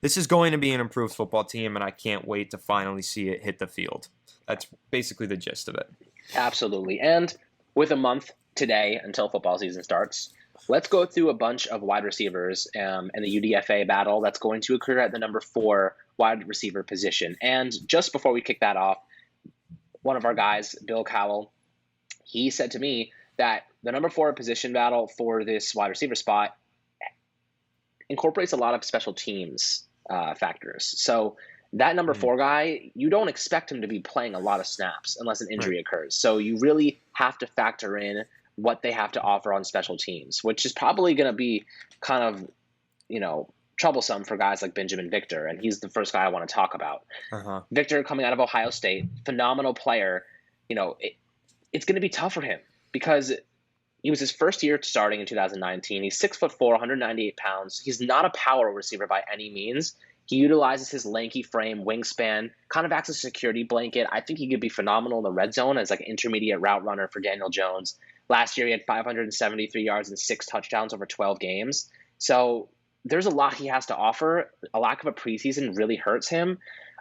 This is going to be an improved football team, and I can't wait to finally see it hit the field. That's basically the gist of it. Absolutely. And with a month today until football season starts, let's go through a bunch of wide receivers in the UDFA battle that's going to occur at the number 4 wide receiver position. And just before we kick that off, one of our guys, Bill Cowell, he said to me that the number 4 position battle for this wide receiver spot incorporates a lot of special teams factors. So that number 4 guy, you don't expect him to be playing a lot of snaps unless an injury occurs. So you really have to factor in what they have to offer on special teams, which is probably going to be kind of, troublesome for guys like Benjamin Victor, and he's the first guy I want to talk about. Victor, coming out of Ohio State, phenomenal player. It's going to be tough for him because he was his first year starting in 2019. He's 6'4", 198 pounds. He's not a power receiver by any means. He utilizes his lanky frame, wingspan, kind of acts as a security blanket. I think he could be phenomenal in the red zone as like an intermediate route runner for Daniel Jones. Last year, he had 573 yards and 6 touchdowns over 12 games. So there's a lot he has to offer. A lack of a preseason really hurts him.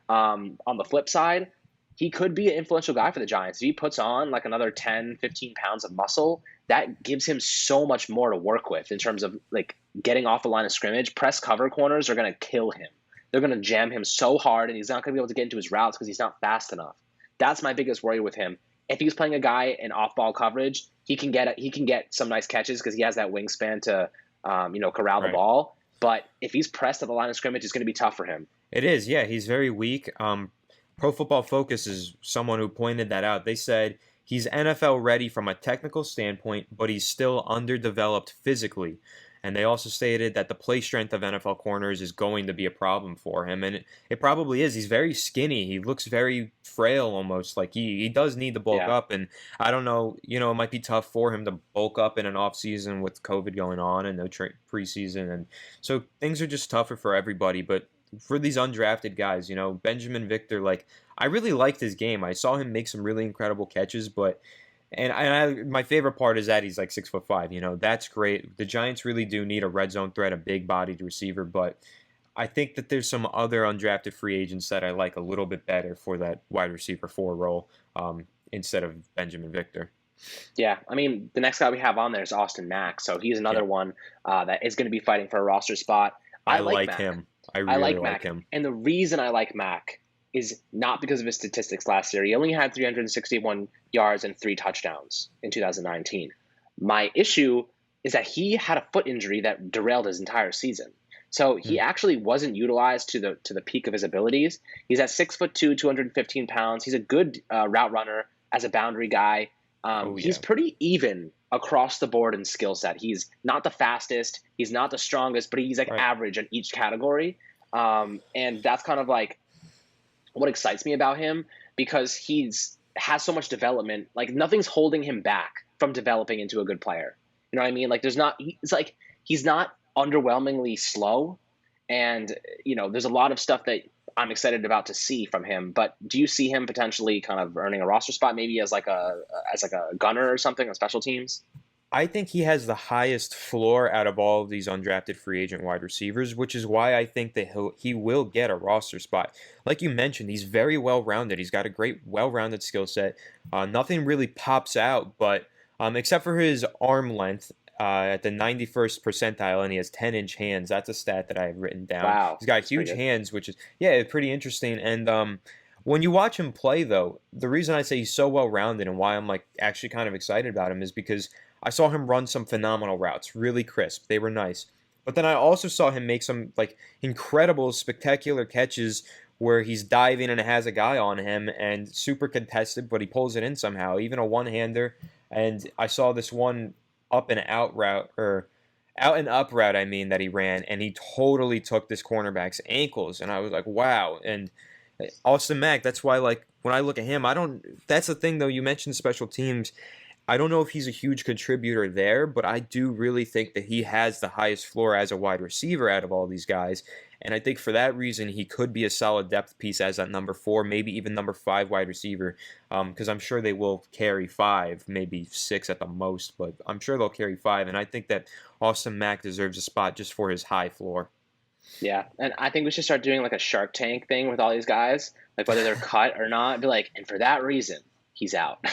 On the flip side, he could be an influential guy for the Giants. If he puts on like another 10, 15 pounds of muscle, that gives him so much more to work with in terms of like getting off the line of scrimmage. Press cover corners are going to kill him. They're going to jam him so hard, and he's not going to be able to get into his routes because he's not fast enough. That's my biggest worry with him. If he's playing a guy in off-ball coverage, he can get some nice catches because he has that wingspan to corral the ball. But if he's pressed at the line of scrimmage, it's going to be tough for him. It is, yeah. He's very weak. Pro Football Focus is someone who pointed that out. They said he's NFL ready from a technical standpoint, but he's still underdeveloped physically. And they also stated that the play strength of NFL corners is going to be a problem for him. And it probably is. He's very skinny. He looks very frail almost. Like he does need to bulk up. And I don't know, it might be tough for him to bulk up in an offseason with COVID going on and no preseason. And so things are just tougher for everybody. But for these undrafted guys, Benjamin Victor, like I really liked his game. I saw him make some really incredible catches, but my favorite part is that he's like 6'5". That's great. The Giants really do need a red zone threat, a big-bodied receiver, but I think that there's some other undrafted free agents that I like a little bit better for that wide receiver 4 role instead of Benjamin Victor. Yeah, I mean, the next guy we have on there is Austin Mack, so he's another one that is going to be fighting for a roster spot. I like him. I really like him. And the reason I like Mack is not because of his statistics last year. He only had 361 yards and 3 touchdowns in 2019. My issue is that he had a foot injury that derailed his entire season. So he actually wasn't utilized to the peak of his abilities. He's at 6'2", 215 pounds. He's a good route runner as a boundary guy. He's pretty even across the board in skill set. He's not the fastest. He's not the strongest, but he's average in each category. And that's kind of like what excites me about him, because has so much development. Like nothing's holding him back from developing into a good player. You know what I mean? Like he's not underwhelmingly slow, and there's a lot of stuff that I'm excited about to see from him. But do you see him potentially kind of earning a roster spot, maybe as like a gunner or something on special teams? I think he has the highest floor out of all of these undrafted free agent wide receivers, which is why I think that he will get a roster spot. Like you mentioned, he's very well-rounded. He's got a great, well-rounded skill set. Nothing really pops out, but except for his arm length at the 91st percentile, and he has 10-inch hands. That's a stat that I have written down. Wow. He's got huge hands, which is, pretty interesting. And when you watch him play, though, the reason I say he's so well-rounded and why I'm actually kind of excited about him is because I saw him run some phenomenal routes, really crisp. They were nice. But then I also saw him make some incredible, spectacular catches where he's diving and has a guy on him and super contested, but he pulls it in somehow, even a one-hander. And I saw this one out and up route that he ran, and he totally took this cornerback's ankles, and I was like, wow. And Austin Mack, that's why when I look at him, that's the thing though, you mentioned special teams. I don't know if he's a huge contributor there, but I do really think that he has the highest floor as a wide receiver out of all these guys. And I think for that reason, he could be a solid depth piece as that number 4, maybe even number 5 wide receiver, because I'm sure they will carry 5, maybe 6 at the most, but I'm sure they'll carry 5. And I think that Austin Mack deserves a spot just for his high floor. Yeah, and I think we should start doing a Shark Tank thing with all these guys, whether they're cut or not, be and for that reason, he's out.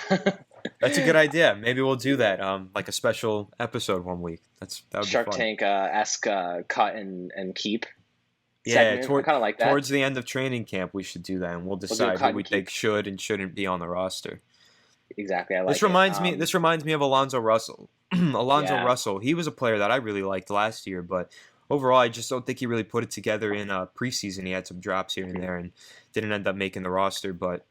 That's a good idea. Maybe we'll do that, a special episode one week. That would Shark be fun. Tank-esque cut and keep. Yeah, kind of like that. Towards the end of training camp, we should do that, and we'll decide who we think should and shouldn't be on the roster. Exactly. This reminds me of Alonzo Russell. Russell, he was a player that I really liked last year, but overall, I just don't think he really put it together in preseason. He had some drops here and there and didn't end up making the roster. But,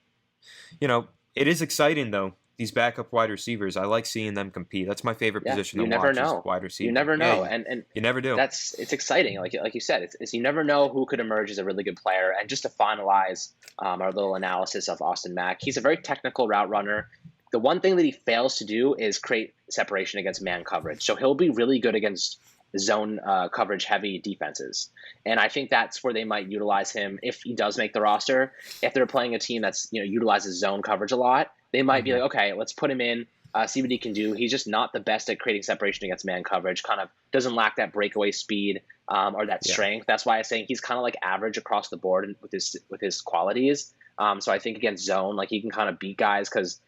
it is exciting, though. These backup wide receivers, I like seeing them compete. That's my favorite position to watch is wide receiver. You never know. Yeah, and you never do. It's exciting. Like you said, it's you never know who could emerge as a really good player. And just to finalize our little analysis of Austin Mack, he's a very technical route runner. The one thing that he fails to do is create separation against man coverage. So he'll be really good against zone coverage heavy defenses. And I think that's where they might utilize him if he does make the roster. If they're playing a team that's utilizes zone coverage a lot, they might be like, okay, let's put him in, see what he can do. He's just not the best at creating separation against man coverage, kind of doesn't lack that breakaway speed or that strength. That's why I'm saying he's kind of average across the board with his qualities. So I think against zone, he can kind of beat guys because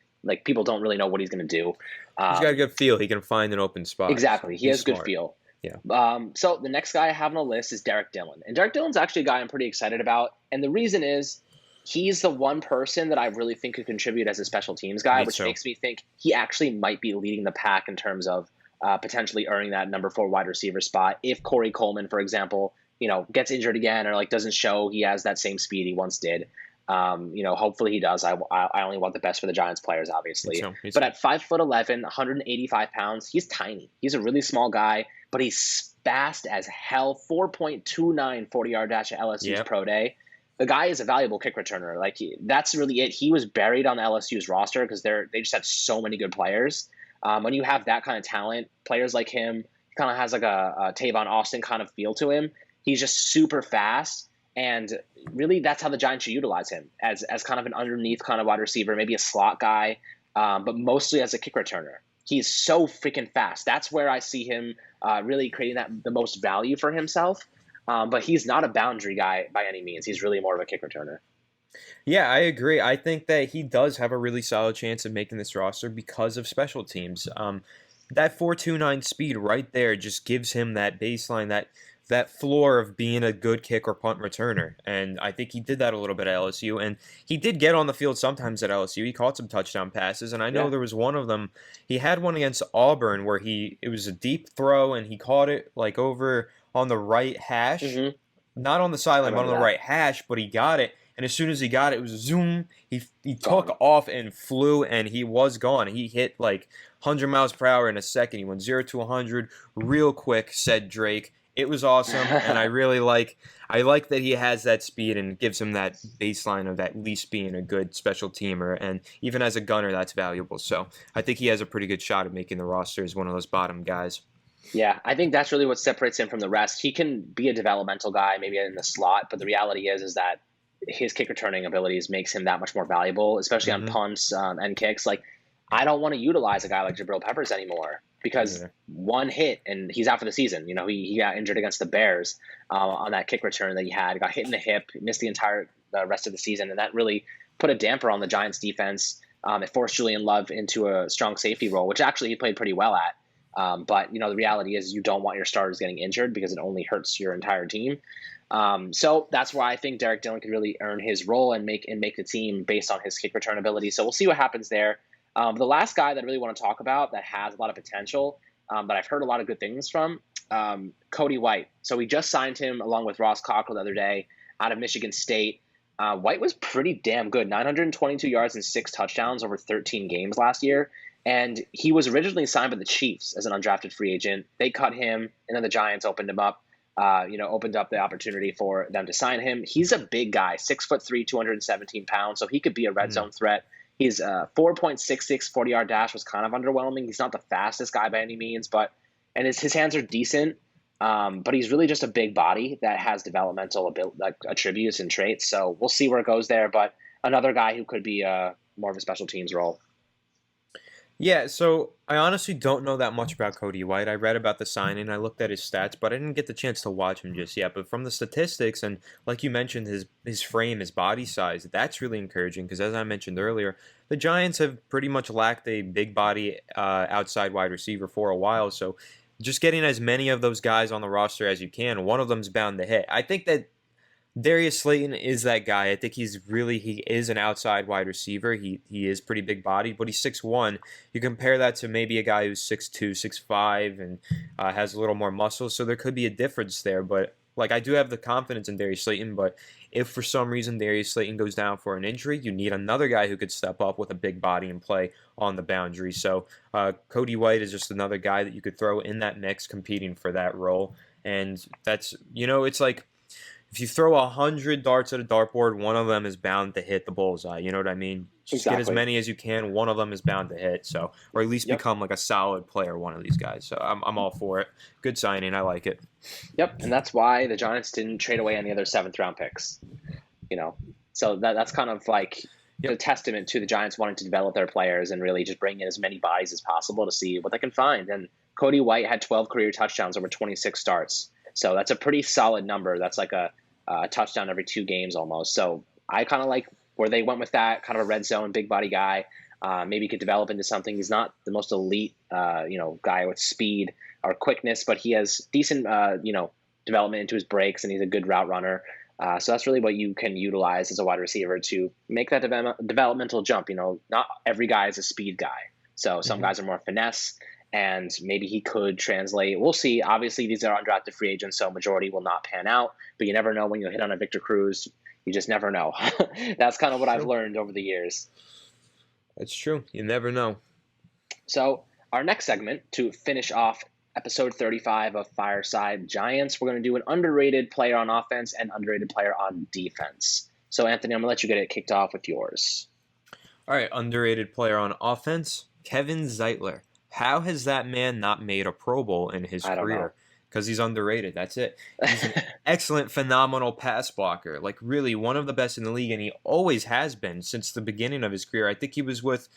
people don't really know what he's going to do. He's got a good feel. He can find an open spot. Exactly. He has smart. Good feel. Yeah. So the next guy I have on the list is Dillon. And Dillon's actually a guy I'm pretty excited about. And the reason is he's the one person that I really think could contribute as a special teams guy, which makes me think he actually might be leading the pack in terms of potentially earning that number 4 wide receiver spot. If Corey Coleman, for example, gets injured again or doesn't show he has that same speed he once did. Hopefully he does. I only want the best for the Giants players, obviously. Me But too. at 5'11", 185 pounds, he's tiny. He's a really small guy, but he's fast as hell. 4.29 40-yard dash at LSU's pro day. The guy is a valuable kick returner. That's really it. He was buried on the LSU's roster because they just have so many good players. When you have that kind of talent, players like him, he kind of has like a Tavon Austin kind of feel to him. He's just super fast, and really that's how the Giants should utilize him, as kind of an underneath kind of wide receiver, maybe a slot guy, but mostly as a kick returner. He's so freaking fast. That's where I see him really creating the most value for himself. But he's not a boundary guy by any means. He's really more of a kick returner. Yeah, I agree. I think that he does have a really solid chance of making this roster because of special teams. That 4.29 speed right there just gives him that baseline, that floor of being a good kick or punt returner. And I think he did that a little bit at LSU. And he did get on the field sometimes at LSU. He caught some touchdown passes. And I know there was one of them. He had one against Auburn where it was a deep throw and he caught it like over on the right hash. Mm-hmm. Not on the sideline, but on the right hash. But he got it. And as soon as he got it, it was zoom. He took off and flew, and he was gone. He hit like 100 miles per hour in a second. He went 0 to 100 real quick, said Drake. It was awesome, and I like that he has that speed and gives him that baseline of at least being a good special teamer, and even as a gunner, that's valuable. So I think he has a pretty good shot at making the roster as one of those bottom guys. Yeah, I think that's really what separates him from the rest. He can be a developmental guy, maybe in the slot, but the reality is that his kick returning abilities makes him that much more valuable, especially on punts and kicks. Like, I don't want to utilize a guy like Jabril Peppers anymore because one hit and he's out for the season. He got injured against the Bears on that kick return that he had. Got hit in the hip, missed the entire rest of the season, and that really put a damper on the Giants' defense. It forced Julian Love into a strong safety role, which actually he played pretty well at. But the reality is you don't want your starters getting injured because it only hurts your entire team. So that's why I think Derek Dillon could really earn his role and make the team based on his kick return ability. So we'll see what happens there. The last guy that I really want to talk about that has a lot of potential, but I've heard a lot of good things from, Cody White. So we just signed him along with Ross Cockrell the other day out of Michigan State. White was pretty damn good, 922 yards and 6 touchdowns over 13 games last year. And he was originally signed by the Chiefs as an undrafted free agent. They cut him, and then the Giants opened him up. Opened up the opportunity for them to sign him. He's a big guy, 6'3", 217 pounds, so he could be a red zone threat. His 4.66 40-yard dash was kind of underwhelming. He's not the fastest guy by any means, and his hands are decent, but he's really just a big body that has developmental attributes and traits. So we'll see where it goes there, but another guy who could be more of a special teams role. Yeah, so I honestly don't know that much about Cody White. I read about the signing, I looked at his stats, but I didn't get the chance to watch him just yet. But from the statistics, and like you mentioned, his frame, his body size, that's really encouraging because as I mentioned earlier, the Giants have pretty much lacked a big body outside wide receiver for a while. So just getting as many of those guys on the roster as you can, one of them's bound to hit. I think that Darius Slayton is that guy. I think he is an outside wide receiver. He is pretty big body, but he's 6'1". You compare that to maybe a guy who's 6'2", 6'5", and has a little more muscle, so there could be a difference there. But I do have the confidence in Darius Slayton, but if for some reason Darius Slayton goes down for an injury, you need another guy who could step up with a big body and play on the boundary. So Cody White is just another guy that you could throw in that mix competing for that role. And that's, it's like, if you throw 100 darts at a dartboard, one of them is bound to hit the bullseye. You know what I mean? Just get as many as you can. One of them is bound to hit. So, or at least become like a solid player, one of these guys. So I'm all for it. Good signing. I like it. Yep, and that's why the Giants didn't trade away any other 7th-round picks. So that's kind of like a testament to the Giants wanting to develop their players and really just bring in as many bodies as possible to see what they can find. And Cody White had 12 career touchdowns over 26 starts. So that's a pretty solid number. That's like a touchdown every 2 games almost. So I kind of like where they went with that, kind of a red zone, big body guy. Maybe could develop into something. He's not the most elite, guy with speed or quickness, but he has decent, development into his breaks, and he's a good route runner. So that's really what you can utilize as a wide receiver to make that developmental jump. Not every guy is a speed guy. So some guys are more finesse, and maybe he could translate. We'll see. Obviously, these are undrafted free agents, so majority will not pan out, but you never know when you hit on a Victor Cruz. You just never know. That's kind of what I've learned over the years. That's true. You never know. So our next segment, to finish off episode 35 of Fireside Giants, we're going to do an underrated player on offense and underrated player on defense. So, Anthony, I'm going to let you get it kicked off with yours. All right, underrated player on offense, Kevin Zeitler. How has that man not made a Pro Bowl in his career? Because he's underrated. That's it. He's an excellent, phenomenal pass blocker. Like, really, one of the best in the league, and he always has been since the beginning of his career. I think he was with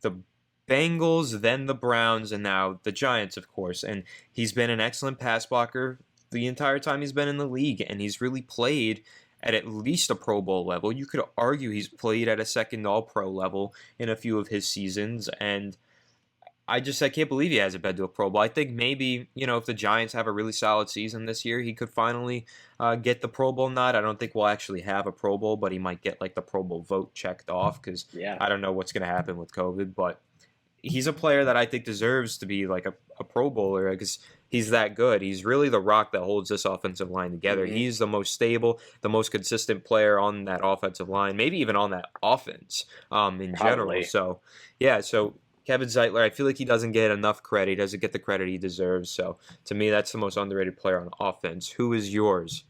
the Bengals, then the Browns, and now the Giants, of course. And he's been an excellent pass blocker the entire time he's been in the league, and he's really played at least a Pro Bowl level. You could argue he's played at a second All-Pro level in a few of his seasons, and I can't believe he hasn't been to a Pro Bowl. I think maybe, if the Giants have a really solid season this year, he could finally get the Pro Bowl nod. I don't think we'll actually have a Pro Bowl, but he might get like the Pro Bowl vote checked off because I don't know what's going to happen with COVID. But he's a player that I think deserves to be like a Pro Bowler because he's that good. He's really the rock that holds this offensive line together. Mm-hmm. He's the most stable, the most consistent player on that offensive line, maybe even on that offense in general. So, Kevin Zeitler, I feel like he doesn't get enough credit. He doesn't get the credit he deserves. So, to me, that's the most underrated player on offense. Who is yours?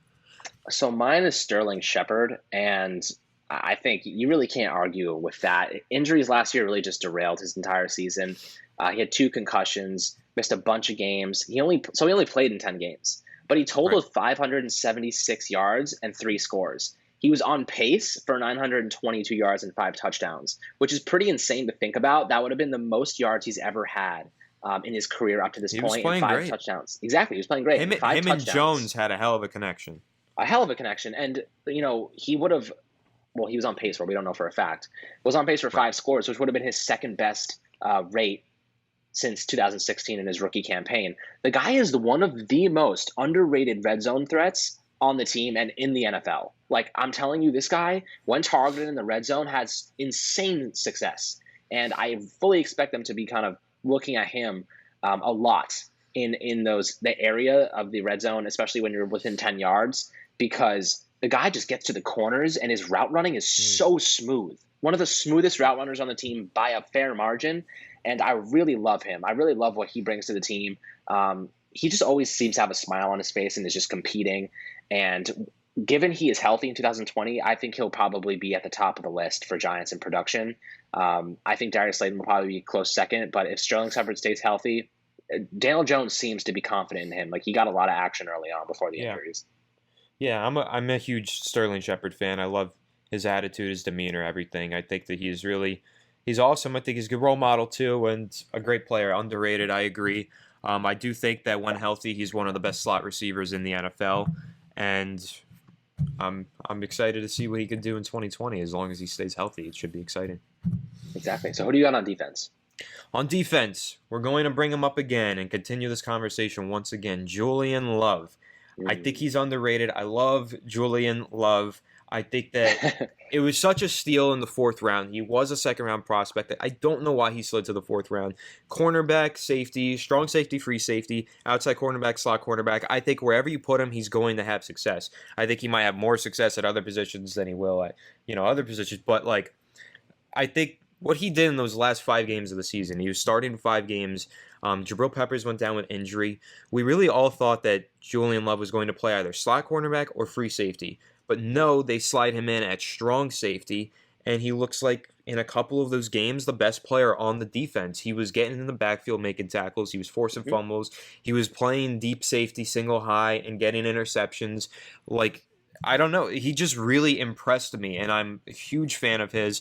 So, mine is Sterling Shepard, and I think you really can't argue with that. Injuries last year really just derailed his entire season. He had 2 concussions, missed a bunch of games. He only played in 10 games, but he totaled 576 yards and 3 scores. He was on pace for 922 yards and 5 touchdowns, which is pretty insane to think about. That would have been the most yards he's ever had in his career up to this point, and 5 touchdowans. Exactly, he was playing great. Him and Jones had a hell of a connection. And he would have. Well, he was on pace for, we don't know for a fact, was on pace for 5 scores, which would have been his second best rate since 2016 in his rookie campaign. The guy is one of the most underrated red zone threats on the team and in the NFL. Like, I'm telling you, this guy, when targeted in the red zone, has insane success. And I fully expect them to be kind of looking at him a lot in the area of the red zone, especially when you're within 10 yards, because the guy just gets to the corners and his route running is so smooth. One of the smoothest route runners on the team by a fair margin. And I really love him. I really love what he brings to the team. He just always seems to have a smile on his face and is just competing. And given he is healthy in 2020, I think he'll probably be at the top of the list for Giants in production. I think Darius Slayton will probably be close second, but if Sterling Shepard stays healthy, Daniel Jones seems to be confident in him. Like, he got a lot of action early on before the injuries. Yeah, I'm a huge Sterling Shepard fan. I love his attitude, his demeanor, everything. I think that he's awesome. I think he's a good role model too, and a great player. Underrated, I agree. I do think that when healthy, he's one of the best slot receivers in the NFL, and I'm excited to see what he can do in 2020. As long as he stays healthy, it should be exciting. Exactly. So who do you got on defense? On defense, we're going to bring him up again and continue this conversation once again. Julian Love. I think he's underrated. I love Julian Love. I think that it was such a steal in the 4th round. He was a second-round prospect. I don't know why he slid to the 4th round. Cornerback, safety, strong safety, free safety, outside cornerback, slot cornerback. I think wherever you put him, he's going to have success. I think he might have more success at other positions than he will at other positions. But I think what he did in those last 5 games of the season, he was starting 5 games. Jabril Peppers went down with injury. We really all thought that Julian Love was going to play either slot cornerback or free safety. But no, they slide him in at strong safety, and he looks like, in a couple of those games, the best player on the defense. He was getting in the backfield, making tackles. He was forcing fumbles. He was playing deep safety, single high, and getting interceptions. I don't know. He just really impressed me, and I'm a huge fan of his.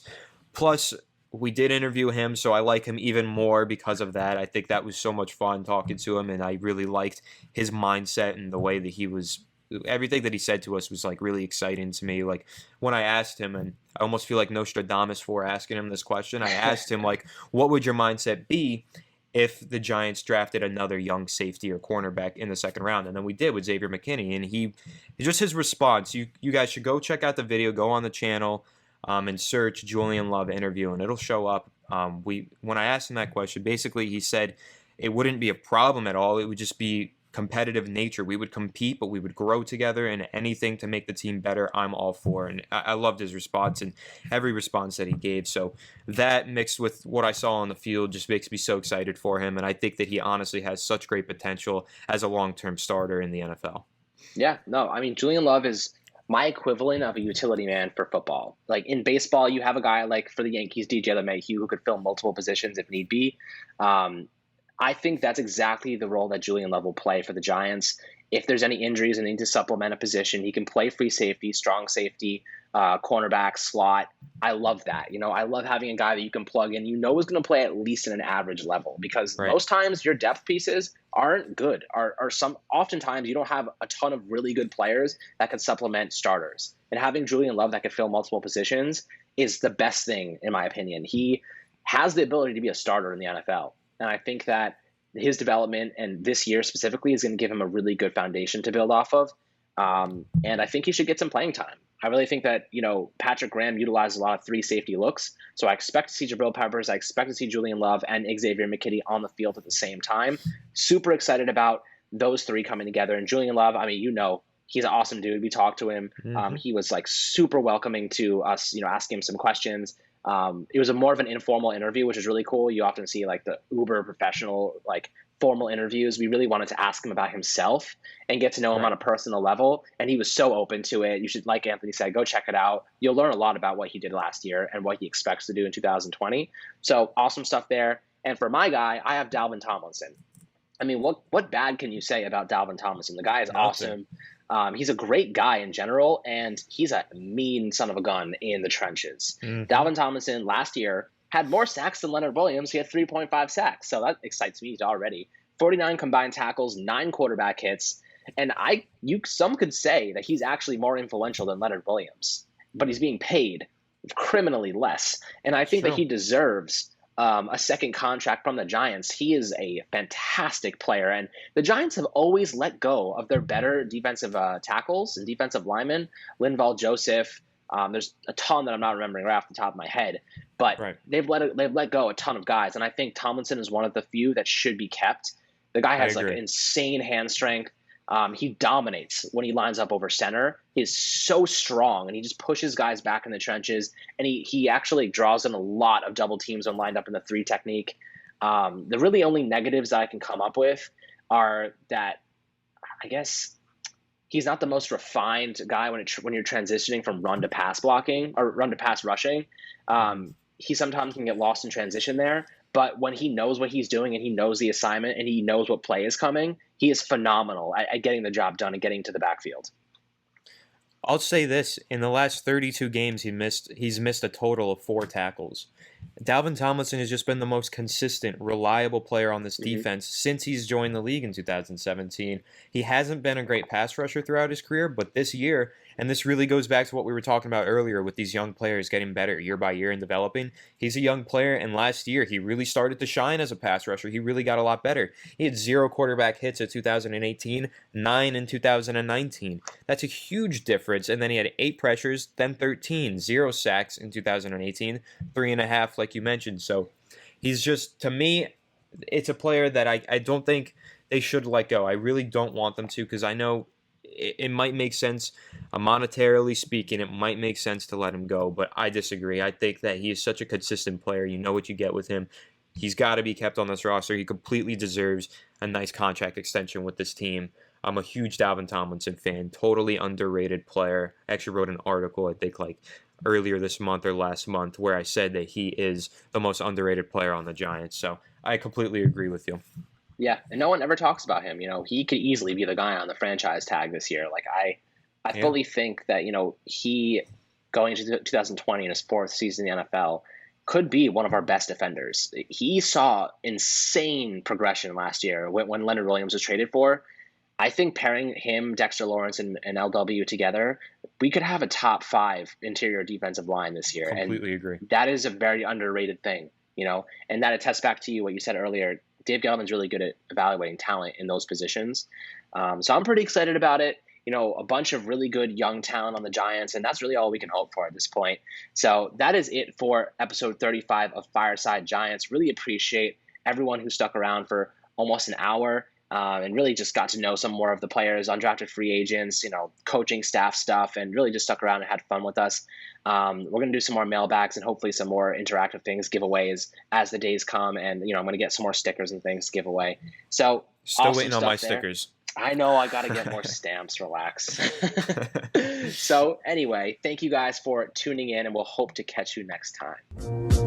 Plus, we did interview him, so I like him even more because of that. I think that was so much fun talking to him, and I really liked his mindset and the way that he was. Everything that he said to us was really exciting to me. When I asked him, and I almost feel like Nostradamus for asking him this question, I asked him what would your mindset be if the Giants drafted another young safety or cornerback in the 2nd round? And then we did with Xavier McKinney, and just his response. You guys should go check out the video, go on the channel, and search Julian Love interview, and it'll show up. When I asked him that question, basically he said, it wouldn't be a problem at all. It would just be competitive nature. We would compete, but we would grow together, and anything to make the team better, I'm all for. And I loved his response and every response that he gave. So that mixed with what I saw on the field just makes me so excited for him. And I think that he honestly has such great potential as a long-term starter in the NFL. Yeah, no, I mean, Julian Love is my equivalent of a utility man for football. Like in baseball, you have a guy like for the Yankees, DJ LeMahieu, who could fill multiple positions if need be. I think that's exactly the role that Julian Love will play for the Giants. If there's any injuries and need to supplement a position, he can play free safety, strong safety, cornerback, slot. I love that. I love having a guy that you can plug in, is going to play at least at an average level, because most times your depth pieces aren't good. Oftentimes you don't have a ton of really good players that can supplement starters. And having Julian Love that could fill multiple positions is the best thing, in my opinion. He has the ability to be a starter in the NFL. And I think that his development, and this year specifically, is going to give him a really good foundation to build off of. And I think he should get some playing time. I really think that, Patrick Graham utilized a lot of 3 safety looks. So I expect to see Jabril Peppers. I expect to see Julian Love and Xavier McKinney on the field at the same time. Super excited about those 3 coming together. And Julian Love, I mean, he's an awesome dude. We talked to him. He was like super welcoming to us, asking him some questions. It was a more of an informal interview, which is really cool. You often see like the uber professional, like formal interviews. We really wanted to ask him about himself and get to know him on a personal level. And he was so open to it. You should, like Anthony said, go check it out. You'll learn a lot about what he did last year and what he expects to do in 2020. So awesome stuff there. And for my guy, I have Dalvin Tomlinson. I mean, what bad can you say about Dalvin Tomlinson? The guy is awesome. He's a great guy in general, and he's a mean son of a gun in the trenches. Dalvin Tomlinson last year had more sacks than Leonard Williams. He had 3.5 sacks, so that excites me already. 49 combined tackles, 9 quarterback hits, and some could say that he's actually more influential than Leonard Williams, but he's being paid criminally less, and I think that he deserves a second contract from the Giants. He is a fantastic player, and the Giants have always let go of their better defensive tackles and defensive linemen. Linval Joseph, there's a ton that I'm not remembering right off the top of my head, but they've let go a ton of guys, and I think Tomlinson is one of the few that should be kept. The guy has like insane hand strength. He dominates when he lines up over center. He is so strong, and he just pushes guys back in the trenches, and he actually draws in a lot of double teams when lined up in the 3 technique. The really only negatives that I can come up with are that I guess he's not the most refined guy when you're transitioning from run to pass blocking or run to pass rushing. He sometimes can get lost in transition there. But when he knows what he's doing and he knows the assignment and he knows what play is coming, he is phenomenal at getting the job done and getting to the backfield. I'll say this. In the last 32 games, he's missed a total of 4 tackles. Dalvin Tomlinson has just been the most consistent, reliable player on this defense since he's joined the league in 2017. He hasn't been a great pass rusher throughout his career, but this year, and this really goes back to what we were talking about earlier with these young players getting better year by year and developing. He's a young player, and last year he really started to shine as a pass rusher. He really got a lot better. He had 0 quarterback hits in 2018, 9 in 2019. That's a huge difference. And then he had 8 pressures, then 13, 0 sacks in 2018, 3.5 like you mentioned. So he's just, to me, it's a player that I don't think they should let go. I really don't want them to, because I know it might make sense, monetarily speaking, it might make sense to let him go, but I disagree. I think that he is such a consistent player. You know what you get with him. He's got to be kept on this roster. He completely deserves a nice contract extension with this team. I'm a huge Dalvin Tomlinson fan, totally underrated player. I actually wrote an article, I think, like earlier this month or last month, where I said that he is the most underrated player on the Giants. So I completely agree with you. Yeah, and no one ever talks about him. He could easily be the guy on the franchise tag this year. Like I fully think that, he going into 2020 in his 4th season in the NFL could be one of our best defenders. He saw insane progression last year when Leonard Williams was traded for. I think pairing him, Dexter Lawrence, and LW together, we could have a top 5 interior defensive line this year. Completely agree. That is a very underrated thing, and that attests back to what you said earlier. Dave Gettleman's really good at evaluating talent in those positions. So I'm pretty excited about it. A bunch of really good young talent on the Giants, and that's really all we can hope for at this point. So that is it for episode 35 of Fireside Giants. Really appreciate everyone who stuck around for almost an hour. And really just got to know some more of the players, undrafted free agents, coaching staff stuff, and really just stuck around and had fun with us. We're going to do some more mailbags and hopefully some more interactive things, giveaways as the days come. And, I'm going to get some more stickers and things to give away. So still awesome waiting on my there. stickers. I know I got to get more stamps. Relax. So anyway, thank you guys for tuning in, and we'll hope to catch you next time.